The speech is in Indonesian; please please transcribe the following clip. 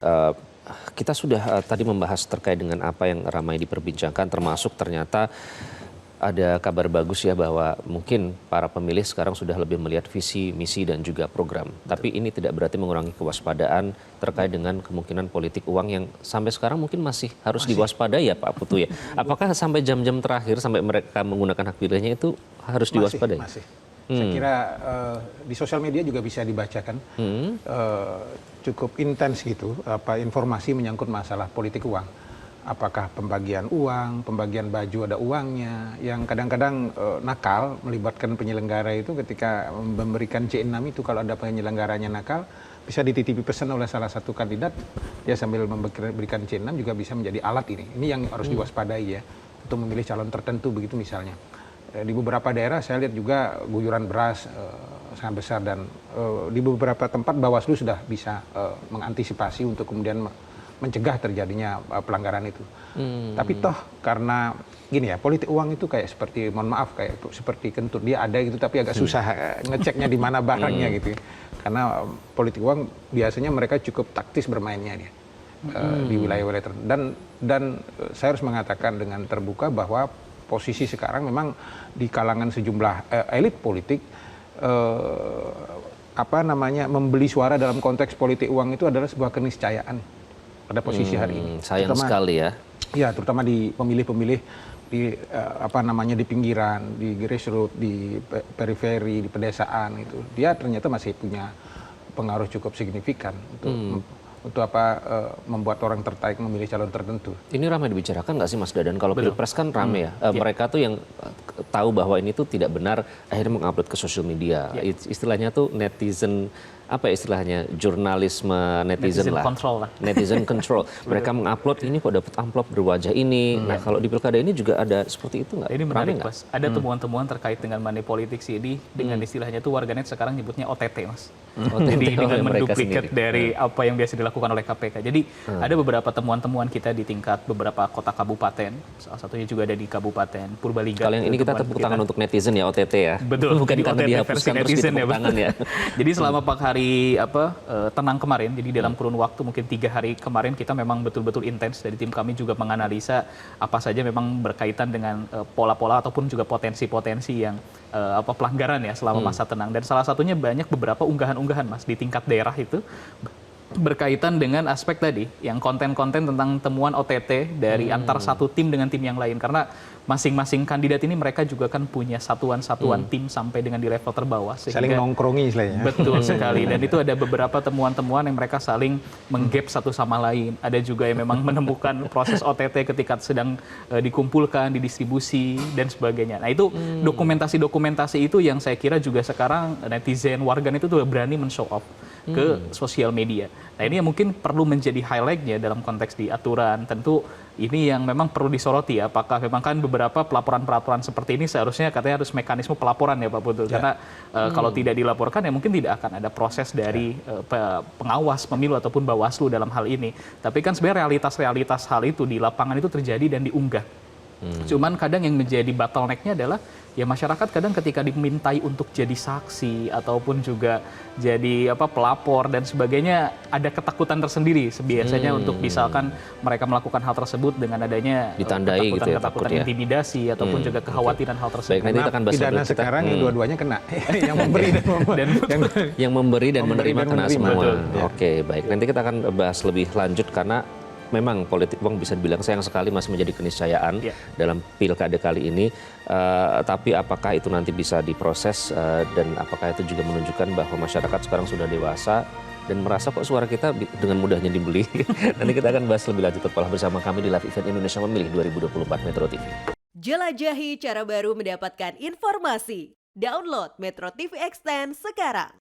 Eh, kita sudah tadi membahas terkait dengan apa yang ramai diperbincangkan, termasuk ternyata ada kabar bagus ya bahwa mungkin para pemilih sekarang sudah lebih melihat visi, misi dan juga program. Tapi ini tidak berarti mengurangi kewaspadaan terkait dengan kemungkinan politik uang yang sampai sekarang mungkin masih harus diwaspadai ya Pak Putu ya. Apakah sampai jam-jam terakhir sampai mereka menggunakan hak pilihnya itu harus diwaspadai? Masih. Saya kira di sosial media juga bisa dibacakan cukup intens gitu informasi menyangkut masalah politik uang. Apakah pembagian uang, pembagian baju ada uangnya, yang kadang-kadang nakal melibatkan penyelenggara itu ketika memberikan C6 itu kalau ada penyelenggaranya nakal bisa dititipi pesan oleh salah satu kandidat, dia sambil memberikan C6 juga bisa menjadi alat ini. Ini yang harus diwaspadai ya untuk memilih calon tertentu begitu misalnya. Di beberapa daerah saya lihat juga guyuran beras sangat besar dan di beberapa tempat Bawaslu sudah bisa mengantisipasi untuk kemudian mencegah terjadinya pelanggaran itu. Tapi toh karena gini ya, politik uang itu kayak seperti, mohon maaf, kayak seperti kentut, dia ada gitu tapi agak susah ngeceknya di mana barangnya gitu. Karena politik uang biasanya mereka cukup taktis bermainnya dia di wilayah-wilayah tertentu. Dan saya harus mengatakan dengan terbuka bahwa posisi sekarang memang di kalangan sejumlah elit politik membeli suara dalam konteks politik uang itu adalah sebuah keniscayaan pada posisi hari ini. Sayang sekali ya. Ya, terutama di pemilih-pemilih di di pinggiran, di grassroots, di periferi, di pedesaan itu. Dia ternyata masih punya pengaruh cukup signifikan untuk membuat orang tertarik memilih calon tertentu. Ini ramai dibicarakan nggak sih Mas Dadan? Kalau Pilpres kan ramai ya. Mereka tuh yang tahu bahwa ini tuh tidak benar akhirnya mengupload ke sosial media. Istilahnya tuh netizen, apa ya istilahnya, jurnalisme netizen lah. Control lah. Netizen control. Mereka mengupload ini kok dapat amplop berwajah ini. Nah kalau di pilkada ini juga ada seperti itu nggak? Ini menarik Mas. Ada temuan-temuan terkait dengan money politics ini dengan istilahnya tuh warganet sekarang nyebutnya OTT Mas. Jadi dengan menduplikat dari apa yang biasa dilakukan oleh KPK. Jadi ada beberapa temuan-temuan kita di tingkat beberapa kota kabupaten. Salah satunya juga ada di Kabupaten Purbalingga. Kalau yang ini kita tepuk tangan untuk netizen ya, OTT ya. Betul. Bukan di karena OTT dihapuskan terus ditepuk tangan ya. Jadi selama 4 hari tenang kemarin, jadi dalam kurun waktu mungkin 3 hari kemarin kita memang betul-betul intens dari tim kami juga menganalisa apa saja memang berkaitan dengan pola-pola ataupun juga potensi-potensi yang pelanggaran ya selama masa tenang. Dan salah satunya banyak beberapa unggahan-unggahan Mas di tingkat daerah itu berkaitan dengan aspek tadi yang konten-konten tentang temuan OTT dari antar satu tim dengan tim yang lain, karena masing-masing kandidat ini mereka juga kan punya satuan-satuan tim sampai dengan di level terbawah sehingga saling nongkrongi istilahnya. Betul sekali, dan itu ada beberapa temuan-temuan yang mereka saling menggap satu sama lain. Ada juga yang memang menemukan proses OTT ketika sedang dikumpulkan, didistribusi dan sebagainya. Nah itu dokumentasi-dokumentasi itu yang saya kira juga sekarang netizen warganet itu tuh berani men-show off ke sosial media. Nah ini yang mungkin perlu menjadi highlight-nya dalam konteks di aturan. Tentu ini yang memang perlu disoroti ya. Apakah memang kan beberapa pelaporan-pelaporan seperti ini seharusnya katanya harus mekanisme pelaporan ya Pak Putu. Karena kalau tidak dilaporkan ya mungkin tidak akan ada proses dari pengawas pemilu ataupun Bawaslu dalam hal ini. Tapi kan sebenarnya realitas-realitas hal itu di lapangan itu terjadi dan diunggah. Cuman kadang yang menjadi bottleneck-nya adalah ya masyarakat kadang ketika dimintai untuk jadi saksi ataupun juga jadi pelapor dan sebagainya ada ketakutan tersendiri biasanya untuk misalkan mereka melakukan hal tersebut dengan adanya ditandai gitu ya, ketakutan intimidasi ataupun juga kekhawatiran hal tersebut. Baik, nanti kita akan bahas pidana sekarang yang dua-duanya kena. Yang memberi yang memberi dan menerima kena semua. Betul. Oke, baik. Nanti kita akan bahas lebih lanjut karena memang politik uang bisa dibilang sayang sekali masih menjadi keniscayaan dalam pilkada kali ini. Tapi apakah itu nanti bisa diproses dan apakah itu juga menunjukkan bahwa masyarakat sekarang sudah dewasa dan merasa kok suara kita dengan mudahnya dibeli. Nanti kita akan bahas lebih lanjut. Tetaplah bersama kami di Live Event Indonesia Memilih 2024 Metro TV. Jelajahi cara baru mendapatkan informasi. Download Metro TV Extend sekarang.